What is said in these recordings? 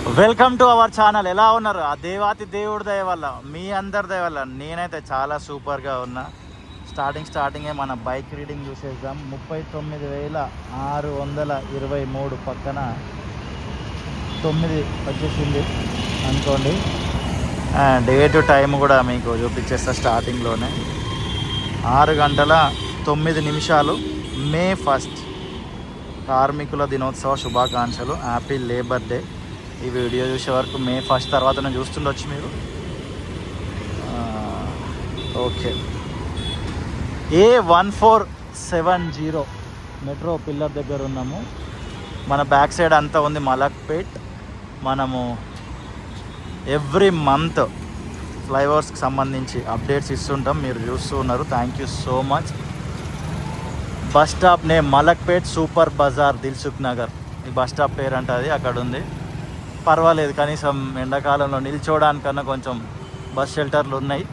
Welcome to our channel. ఎలా ఉన్నారు? ఆ దేవాతి దేవుడి దయ వల్ల, మీ అందరి దయ వల్ల నేనైతే చాలా సూపర్గా ఉన్నా. స్టార్టింగే మన బైక్ రీడింగ్ చూసేద్దాం. 39,623 పక్కన 9 వచ్చేసింది అనుకోండి. డేట్ టైం కూడా మీకు చూపించేస్తా. స్టార్టింగ్లోనే 6 గంటల 9 నిమిషాలు. మే 1 కార్మికుల దినోత్సవ శుభాకాంక్షలు. Happy labour day. ఈ వీడియో చూసే వరకు మే 1 తర్వాత నేను చూస్తుండొచ్చు మీరు. ఓకే, A1470 మెట్రో పిల్లర్ దగ్గర ఉన్నాము. మన బ్యాక్ సైడ్ అంతా ఉంది మలక్పేట్. మనము ఎవ్రీ మంత్ ఫ్లైఓవర్స్కి సంబంధించి అప్డేట్స్ ఇస్తుంటాం, మీరు చూస్తూ ఉన్నారు. Thank you so much. Bus stop name Malakpet super Bazar, Dilsukh Nagar. ఈ బస్ స్టాప్ పేరు అంటే అది అక్కడ ఉంది. పర్వాలేదు, కనీసం ఎండాకాలంలో నిల్చోడానికన్నా కొంచెం బస్ షెల్టర్లు ఉన్నాయి.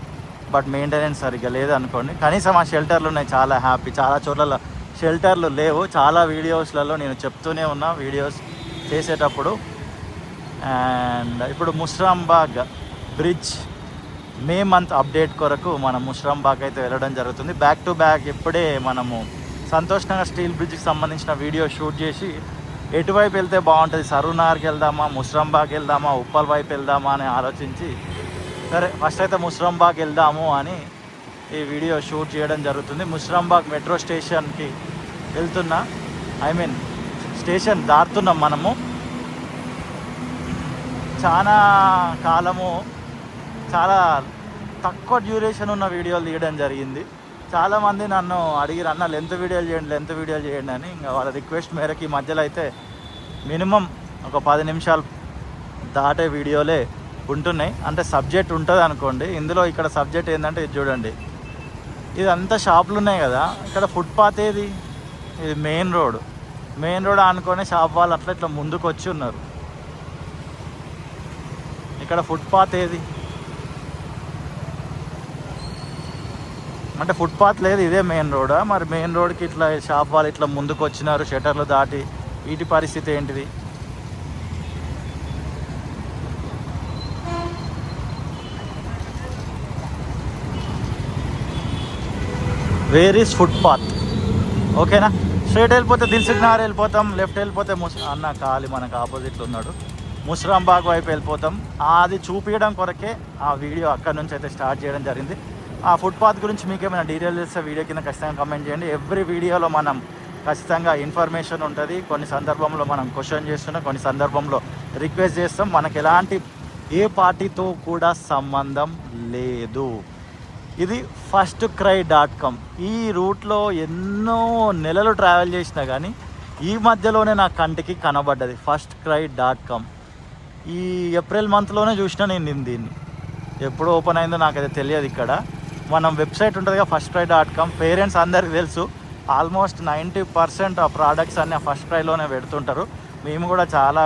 బట్ మెయింటెనెన్స్ సరిగ్గా లేదు అనుకోండి. కనీసం ఆ షెల్టర్లు ఉన్నాయి, చాలా హ్యాపీ. చాలా చోట్ల షెల్టర్లు లేవు. చాలా వీడియోస్లలో నేను చెప్తూనే ఉన్నా వీడియోస్ చేసేటప్పుడు. అండ్ ఇప్పుడు ముష్రాంబాగ్ బ్రిడ్జ్ మే మంత్ అప్డేట్ కొరకు మనం ముష్రాంబాగ్ అయితే వెళ్ళడం జరుగుతుంది. బ్యాక్ టు బ్యాక్ ఇప్పుడే మనము సంతోష్ నగర్ స్టీల్ బ్రిడ్జ్కి సంబంధించిన వీడియో షూట్ చేసి ఎటువైపు వెళ్తే బాగుంటుంది, సరూనగర్కి వెళ్దామా, ముష్రాంబాగ్ వెళ్దామా, ఉప్పల్ వైపు వెళ్దామా అని ఆలోచించి, సరే ఫస్ట్ అయితే ముష్రాంబాగ్ వెళ్దాము అని ఈ వీడియో షూట్ చేయడం జరుగుతుంది. ముష్రాంబాగ్ మెట్రో స్టేషన్కి వెళ్తున్నా, స్టేషన్ దాటుతున్నాం మనము. చాలా కాలము చాలా తక్కువ డ్యూరేషన్ ఉన్న వీడియోలు తీయడం జరిగింది. చాలామంది నన్ను అడిగిరు, అన్న లెంత్ వీడియోలు చేయండి అని. ఇంకా వాళ్ళ రిక్వెస్ట్ మేరకు ఈ మధ్యలో అయితే మినిమం ఒక 10 నిమిషాలు దాటే వీడియోలే ఉంటున్నాయి. అంటే సబ్జెక్ట్ ఉంటుంది అనుకోండి. ఇందులో ఇక్కడ సబ్జెక్ట్ ఏంటంటే ఇది చూడండి, ఇదంతా షాపులు ఉన్నాయి కదా. ఇక్కడ ఫుట్పాత్ ఏది? ఇది మెయిన్ రోడ్ అనుకొని షాప్ వాళ్ళు అట్లా ఇట్లా ముందుకు వచ్చి ఉన్నారు. ఇక్కడ ఫుట్పాత్ ఏది అంటే ఫుట్పాత్ లేదు, ఇదే మెయిన్ రోడా? మరి మెయిన్ రోడ్కి ఇట్లా షాప్ వాళ్ళు ఇట్లా ముందుకు వచ్చినారు, షటర్లు దాటి. వీటి పరిస్థితి ఏంటిది? Where is footpath? ఓకేనా, స్ట్రైట్ వెళ్ళిపోతే దిల్సుఖ్ నగర్ వెళ్ళిపోతాం, లెఫ్ట్ వెళ్ళిపోతే అన్న ఖాళీ మనకు ఆపోజిట్లో ఉన్నాడు, ముష్రాంబాగ్ వైపు వెళ్ళిపోతాం. అది చూపించడం కొరకే ఆ వీడియో అక్కడ నుంచి అయితే స్టార్ట్ చేయడం జరిగింది. ఆ ఫుట్పాత్ గురించి మీకు ఏమైనా డీటెయిల్స్ ఇస్తే వీడియో కింద ఖచ్చితంగా కామెంట్ చేయండి. ఎవ్రీ వీడియోలో మనం ఖచ్చితంగా ఇన్ఫర్మేషన్ ఉంటుంది. కొన్ని సందర్భంలో మనం క్వశ్చన్ చేస్తున్నాం, కొన్ని సందర్భంలో రిక్వెస్ట్ చేస్తాం. మనకు ఎలాంటి ఏ పార్టీతో కూడా సంబంధం లేదు. ఇది fastcry.com. ఈ రూట్లో ఎన్నో నెలలు ట్రావెల్ చేసినా కానీ ఈ మధ్యలోనే నా కంటికి కనబడ్డది fastcry.com. ఈ ఏప్రిల్ మంత్లోనే చూసినా నేను దీన్ని. ఎప్పుడు ఓపెన్ అయిందో నాకైతే తెలియదు. ఇక్కడ మనం వెబ్సైట్ ఉంటుంది కదా fastcry.com. పేరెంట్స్ అందరికీ తెలుసు. ఆల్మోస్ట్ 90% ఆ ప్రోడక్ట్స్ అన్నీ ఫస్ట్క్రైలోనే పెడుతుంటారు. మేము కూడా చాలా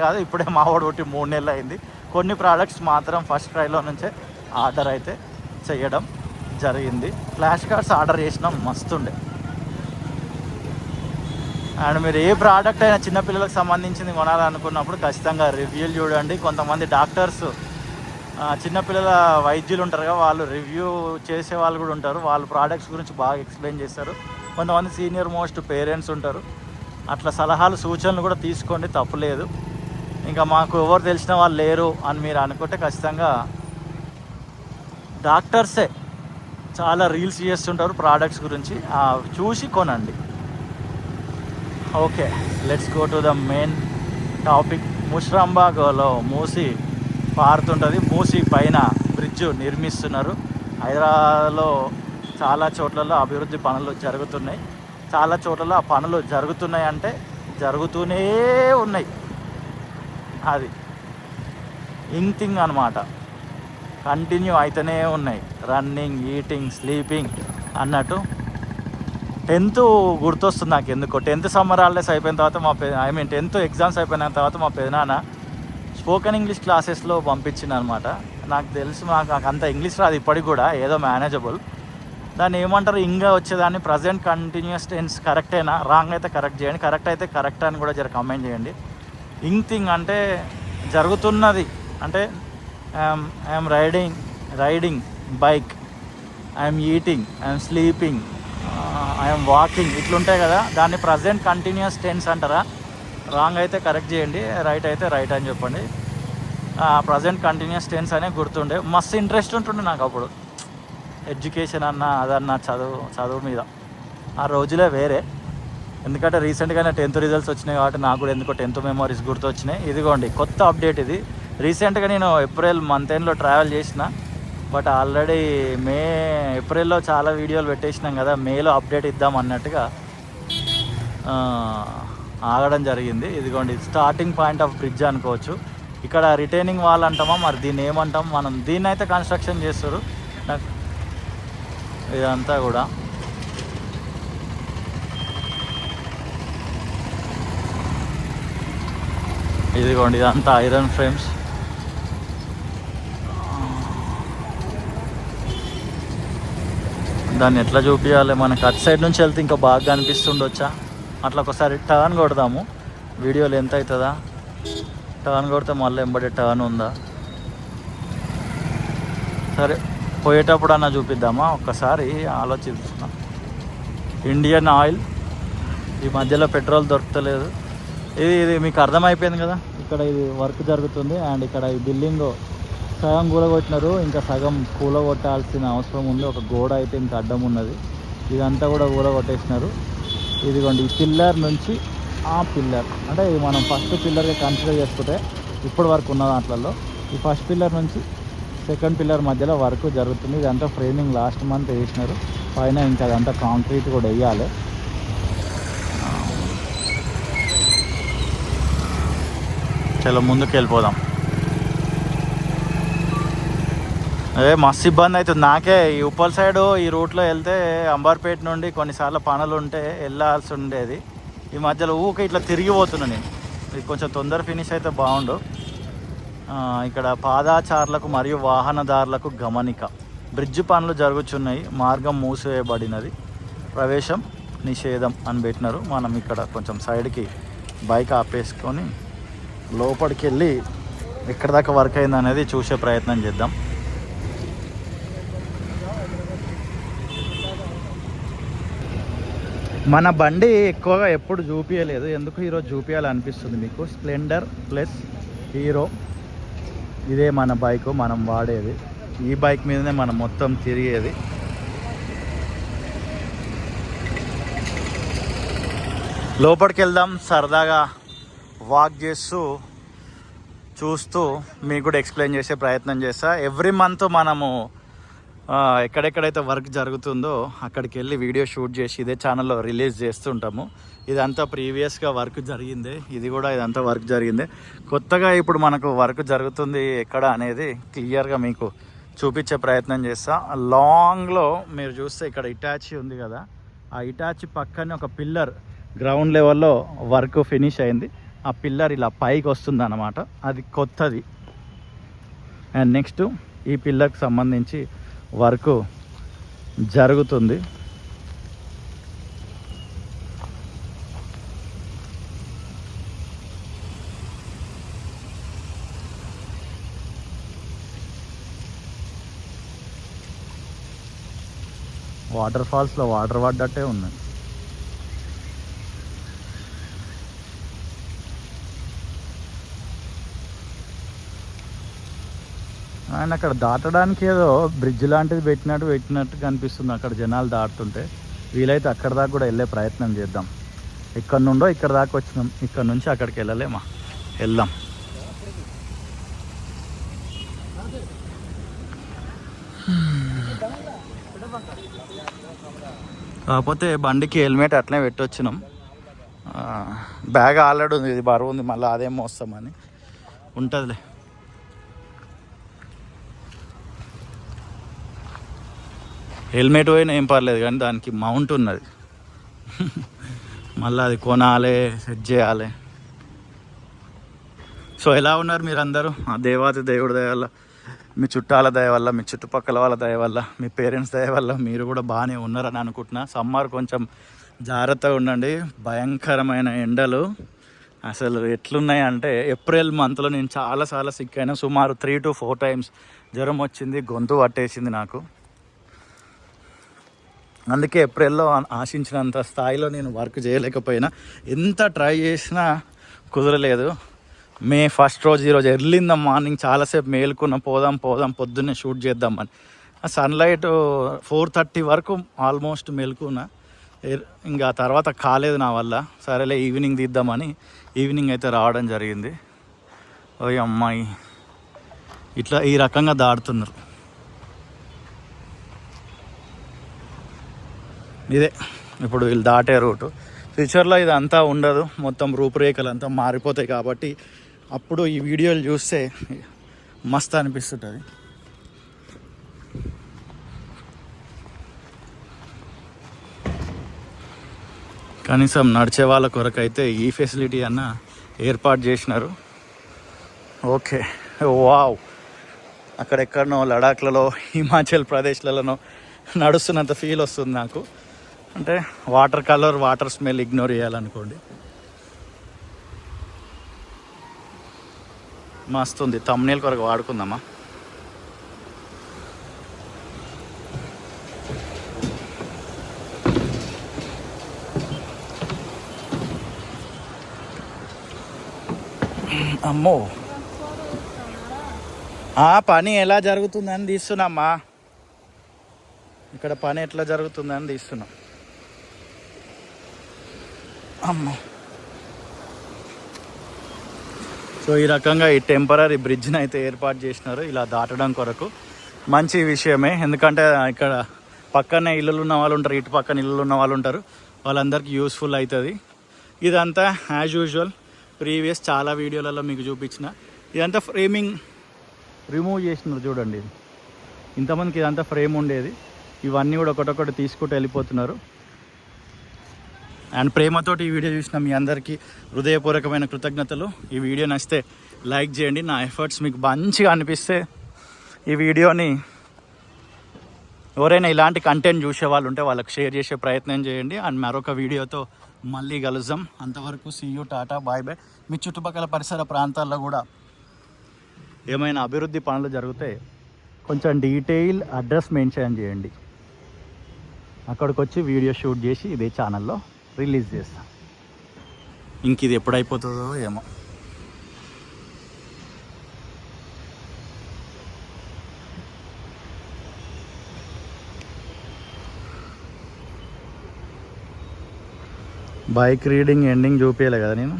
కాదు, ఇప్పుడే మా వాడు ఒకటి 3 నెలలు అయింది. కొన్ని ప్రోడక్ట్స్ మాత్రం ఫస్ట్క్రైలో నుంచే ఆర్డర్ అయితే చేయడం జరిగింది. ఫ్లాష్ కార్డ్స్ ఆర్డర్ చేసినాం, మస్తుండే. అండ్ మీరు ఏ ప్రోడక్ట్ అయినా చిన్నపిల్లలకు సంబంధించింది కొనాలనుకున్నప్పుడు ఖచ్చితంగా రివ్యూలు చూడండి. కొంతమంది డాక్టర్స్, చిన్నపిల్లల వైద్యులు ఉంటారు కదా, వాళ్ళు రివ్యూ చేసే వాళ్ళు కూడా ఉంటారు. వాళ్ళు ప్రోడక్ట్స్ గురించి బాగా ఎక్స్ప్లెయిన్ చేస్తారు. కొంతమంది సీనియర్ మోస్ట్ పేరెంట్స్ ఉంటారు. అట్లా సలహాలు సూచనలు కూడా తీసుకోండి, తప్పులేదు. ఇంకా మాకు ఎవరు తెలిసిన వాళ్ళు లేరు అని మీరు అనుకుంటే ఖచ్చితంగా డాక్టర్సే చాలా రీల్స్ చేస్తుంటారు ప్రోడక్ట్స్ గురించి, చూసి కొనండి. Okay, let's go to the main topic. ముష్రాంబాగ్లో మూసి పారుతుంటుంది. మూసి పైన బ్రిడ్జ్ నిర్మిస్తున్నారు. హైదరాబాద్లో చాలా చోట్లలో అభివృద్ధి పనులు జరుగుతున్నాయి. చాలా చోట్లలో ఆ పనులు జరుగుతున్నాయి అంటే జరుగుతూనే ఉన్నాయి. అది థింగ్ అనమాట. కంటిన్యూ అయితేనే ఉన్నాయి. రన్నింగ్, ఈటింగ్, స్లీపింగ్ అన్నట్టు. 10th గుర్తొస్తుంది నాకు ఎందుకో. 10th సమ్మర్ హాలిడేస్ అయిపోయిన తర్వాత 10th ఎగ్జామ్స్ అయిపోయిన తర్వాత మా పెదనాన్న స్పోకెన్ ఇంగ్లీష్ క్లాసెస్లో పంపించింది అనమాట. నాకు తెలుసు, నాకు అంత ఇంగ్లీష్ రాదు ఇప్పటికి కూడా, ఏదో మేనేజబుల్. దాన్ని ఏమంటారు, ఇంకా వచ్చేదాన్ని ప్రజెంట్ కంటిన్యూస్ టెన్స్ కరెక్టేనా, రాంగ్ అయితే కరెక్ట్ చేయండి, కరెక్ట్ అయితే కరెక్ట్ అని కూడా జర కామెంట్ చేయండి. థింగ్ అంటే జరుగుతున్నది అంటే I'm riding bike, I'm eating, I'm sleeping, I'm walking, ఇట్లుంటాయి కదా, దాన్ని ప్రజెంట్ కంటిన్యూస్ టెన్స్ అంటారా? రాంగ్ అయితే కరెక్ట్ చేయండి, రైట్ అయితే రైట్ అని చెప్పండి. ప్రజెంట్ కంటిన్యూస్ టెన్స్ అనే గుర్తుండే, మస్తు ఇంట్రెస్ట్ ఉంటుండే నాకు అప్పుడు ఎడ్యుకేషన్ అన్న అదన్న చదువు మీద. ఆ రోజులే వేరే. ఎందుకంటే రీసెంట్గానే 10th రిజల్ట్స్ వచ్చినాయి కాబట్టి నాకు కూడా ఎందుకో 10th మెమరీస్ గుర్తొచ్చినాయి. ఇదిగోండి కొత్త అప్డేట్ ఇది. రీసెంట్గా నేను ఏప్రిల్ మంత్ ఎండ్లో ట్రావెల్ చేసిన, బట్ ఆల్రెడీ ఏప్రిల్లో చాలా వీడియోలు పెట్టేసినాం కదా, మేలో అప్డేట్ ఇద్దాం అన్నట్టుగా ఆగడం జరిగింది. ఇదిగోండి స్టార్టింగ్ పాయింట్ ఆఫ్ బ్రిడ్జ్ అనుకోవచ్చు. ఇక్కడ రిటైనింగ్ వాల్ అంటామా మరి దీన్ని ఏమంటాం మనం, దీన్ని అయితే కన్స్ట్రక్షన్ చేస్తారు. ఇదంతా కూడా ఇదిగోండి ఇదంతా ఐరన్ ఫ్రేమ్స్. దాన్ని ఎట్లా చూపించాలి, మనకి అటు సైడ్ నుంచి వెళ్తే ఇంకా బాగా అనిపిస్తుండొచ్చా. అట్లా ఒకసారి టర్న్ కొడదాము, వీడియోలు ఎంత అవుతుందా, టర్న్ కొడితే మళ్ళీ ఎంబడే టర్న్ ఉందా, సరే పోయేటప్పుడు అన్న చూపిద్దామా ఒక్కసారి ఆలోచిస్తున్నా. ఇండియన్ ఆయిల్, ఈ మధ్యలో పెట్రోల్ దొరకలేదు. ఇది మీకు అర్థమైపోయింది కదా, ఇక్కడ ఇది వర్క్ జరుగుతుంది. అండ్ ఇక్కడ ఈ బిల్డింగ్ సగం కూలగొట్టినారు, ఇంకా సగం కూలగొట్టాల్సిన అవసరం ఉంది. ఒక గోడ అయితే ఇంకా అడ్డం ఉన్నది, ఇదంతా కూడా కూలగొట్టేసినారు. ఇదిగోండి ఈ పిల్లర్ నుంచి ఆ పిల్లర్, అంటే ఇది మనం ఫస్ట్ పిల్లర్గా కన్సిడర్ చేసుకుంటే ఇప్పటి వరకు ఉన్న దాంట్లో ఈ ఫస్ట్ పిల్లర్ నుంచి సెకండ్ పిల్లర్ మధ్యలో వర్క్ జరుగుతుంది. ఇదంతా ఫ్రేమింగ్ లాస్ట్ మంత్ వేసినారు. పైన ఇంకా అదంతా కాంక్రీట్ కూడా వేయాలి. చాలా ముందుకు వెళ్ళిపోదాం. మస్తు ఇబ్బంది అవుతుంది నాకే. ఈ ఉప్పల్ సైడు ఈ రూట్లో వెళ్తే అంబర్పేట నుండి కొన్నిసార్లు పనులు ఉంటే వెళ్ళాల్సి ఉండేది. ఈ మధ్యలో ఊకే ఇట్లా తిరిగిపోతున్నా నేను. ఇది కొంచెం తొందర ఫినిష్ అయితే బాగుండు. ఇక్కడ పాదాచారులకు మరియు వాహనదారులకు గమనిక, బ్రిడ్జ్ పనులు జరుగుతున్నాయి, మార్గం మూసివేయబడినది, ప్రవేశం నిషేధం అని పెట్టినారు. మనం ఇక్కడ కొంచెం సైడ్కి బైక్ ఆపేసుకొని లోపలికి వెళ్ళి ఎక్కడి దాకా వర్క్ అయింది అనేది చూసే ప్రయత్నం చేద్దాం. మన బండి ఎక్కువగా ఎప్పుడు చూపించలేదు, ఎందుకు ఈరోజు చూపించాలనిపిస్తుంది మీకు. స్ప్లెండర్ ప్లస్ హీరో, ఇదే మన బైక్ మనం వాడేది. ఈ బైక్ మీదనే మనం మొత్తం తిరిగేది. లోపలికి వెళ్దాం, సరదాగా వాక్ చేస్తూ చూస్తూ మీకు కూడా ఎక్స్ప్లెయిన్ చేసే ప్రయత్నం చేస్తా. ఎవ్రీ మంత్ మనము ఎక్కడెక్కడైతే వర్క్ జరుగుతుందో అక్కడికి వెళ్ళి వీడియో షూట్ చేసి ఇదే ఛానల్లో రిలీజ్ చేస్తుంటాము. ఇదంతా ప్రీవియస్గా వర్క్ జరిగిందే, ఇది కూడా ఇదంతా వర్క్ జరిగిందే. కొత్తగా ఇప్పుడు మనకు వర్క్ జరుగుతుంది ఎక్కడ అనేది క్లియర్గా మీకు చూపించే ప్రయత్నం చేస్తా. లాంగ్లో మీరు చూస్తే ఇక్కడ ఇటాచి ఉంది కదా, ఆ ఇటాచి పక్కనే ఒక పిల్లర్ గ్రౌండ్ లెవెల్లో వర్క్ ఫినిష్ అయింది. ఆ పిల్లర్ ఇలా పైకి వస్తుంది అన్నమాట, అది కొత్తది. అండ్ నెక్స్ట్ ఈ పిల్లర్కి సంబంధించి వర్క్ జరుగుతుంది. వాటర్ ఫాల్స్లో వాటర్ పడ్డట్టే ఉన్నాయి. అండ్ అక్కడ దాటడానికి ఏదో బ్రిడ్జ్ లాంటిది పెట్టినట్టు కనిపిస్తుంది అక్కడ జనాలు దాటుతుంటే. వీలైతే అక్కడ దాకా కూడా వెళ్ళే ప్రయత్నం చేద్దాం. ఇక్కడ నుండో ఇక్కడ దాకా వచ్చినాం, ఇక్కడ నుంచి అక్కడికి వెళ్ళలేమా, వెళ్దాం. కాకపోతే బండికి హెల్మెట్ అట్లనే పెట్టొచ్చినాం. బ్యాగ్ ఆల్రెడీ ఉంది, ఇది బరువు ఉంది, మళ్ళీ అదేమో వస్తామని ఉంటుందిలే. హెల్మెట్ పోయినా ఏం పర్లేదు, కానీ దానికి మౌంట్ ఉన్నది, మళ్ళీ అది కొనాలి, సెట్ చేయాలి. సో ఎలా ఉన్నారు మీరు అందరూ? ఆ దేవాతి దేవుడి దయ వల్ల, మీ చుట్టాల దయ వల్ల, మీ చుట్టుపక్కల వాళ్ళ దయ వల్ల, మీ పేరెంట్స్ దయ వల్ల మీరు కూడా బాగానే ఉన్నారని అనుకుంటున్నా. సమ్మర్ కొంచెం జాగ్రత్తగా ఉండండి, భయంకరమైన ఎండలు. అసలు ఎట్లున్నాయి అంటే ఏప్రిల్ మంత్లో నేను చాలాసార్లు సిక్ అయినా, సుమారు 3 to 4 times జ్వరం వచ్చింది, గొంతు పట్టేసింది నాకు. అందుకే ఏప్రిల్లో ఆశించినంత స్థాయిలో నేను వర్క్ చేయలేకపోయినా, ఎంత ట్రై చేసినా కుదరలేదు. మే 1st రోజు, ఈరోజు ఎర్లీ ఇన్ ద మార్నింగ్ చాలాసేపు మేలుకున్న, పోదాం పొద్దున్నే షూట్ చేద్దామని. ఆ సన్లైట్ 4:30 వరకు ఆల్మోస్ట్ మేలుకున్నా. ఇంకా తర్వాత కాలేదు నా వల్ల. సరేలే ఈవినింగ్ తీద్దామని ఈవినింగ్ అయితే రావడం జరిగింది. ఓయ్ అమ్మాయి, ఇట్లా ఈ రకంగా దాడుతున్నారు. ఇదే ఇప్పుడు వీళ్ళు దాటే రూటు. ఫ్యూచర్లో ఇదంతా ఉండదు, మొత్తం రూపురేఖలు అంతా మారిపోతాయి. కాబట్టి అప్పుడు ఈ వీడియోలు చూస్తే మస్తు అనిపిస్తుంటుంది. కనీసం నడిచే వాళ్ళ కొరకైతే ఈ ఫెసిలిటీ అన్న ఏర్పాటు చేసినారు. Okay, wow. అక్కడెక్కడనో లడాఖ్లలో, హిమాచల్ ప్రదేశ్లలోనో నడుస్తున్నంత ఫీల్ వస్తుంది నాకు. అంటే water colour, water smell ignore చేయాలనుకోండి. మస్తుంది. థంబ్నెయిల్ కొరకు వాడుకుందామా? అమ్మో, ఆ పని ఎలా జరుగుతుందని తీస్తున్నామ్మా. ఇక్కడ పని ఎట్లా జరుగుతుందని తీస్తున్నాం. అమ్మో. సో ఈ రకంగా ఈ టెంపరీ బ్రిడ్జ్ని అయితే ఏర్పాటు చేసినారు ఇలా దాటడం కొరకు. మంచి విషయమే, ఎందుకంటే ఇక్కడ పక్కనే ఇల్లులు ఉన్న వాళ్ళు ఉంటారు, ఇటు పక్కన ఇల్లులు ఉన్న వాళ్ళు ఉంటారు, వాళ్ళందరికీ యూస్ఫుల్ అవుతుంది. ఇదంతా యాజ్ యూజువల్ ప్రీవియస్ చాలా వీడియోలలో మీకు చూపించిన. ఇదంతా ఫ్రేమింగ్ రిమూవ్ చేసినారు చూడండి. ఇంతమందికి ఇదంతా ఫ్రేమ్ ఉండేది, ఇవన్నీ కూడా ఒకటొకటి తీసుకుంటూ వెళ్ళిపోతున్నారు. అండ్ ప్రేమతోటి ఈ వీడియో చూసిన మీ అందరికీ హృదయపూర్వకమైన కృతజ్ఞతలు. ఈ వీడియో నచ్చితే లైక్ చేయండి. నా ఎఫర్ట్స్ మీకు మంచిగా అనిపిస్తే ఈ వీడియోని ఎవరైనా ఇలాంటి కంటెంట్ చూసే వాళ్ళు ఉంటే వాళ్ళకి షేర్ చేసే ప్రయత్నం చేయండి. అండ్ మరొక వీడియోతో మళ్ళీ కలుద్దాం. అంతవరకు సీ యూ, టాటా, బాయ్ బాయ్. మీ చుట్టుపక్కల పరిసర ప్రాంతాల్లో కూడా ఏమైనా అభివృద్ధి పనులు జరిగితే కొంచెం డీటెయిల్ అడ్రస్ మెన్షన్ చేయండి. అక్కడికి వచ్చి వీడియో షూట్ చేసి ఇదే ఛానల్లో రిలీజ్ చేస్తాం. ఇంక ఇది ఎప్పుడైపోతుందో ఏమో. బైక్ రీడింగ్ ఎండింగ్ చూపించలే కదా నేను.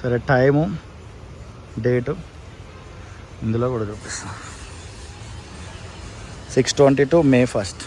సరే, టైము, డేటు ఇందులో కూడా చూపిస్తాను. 6:22 May 1st.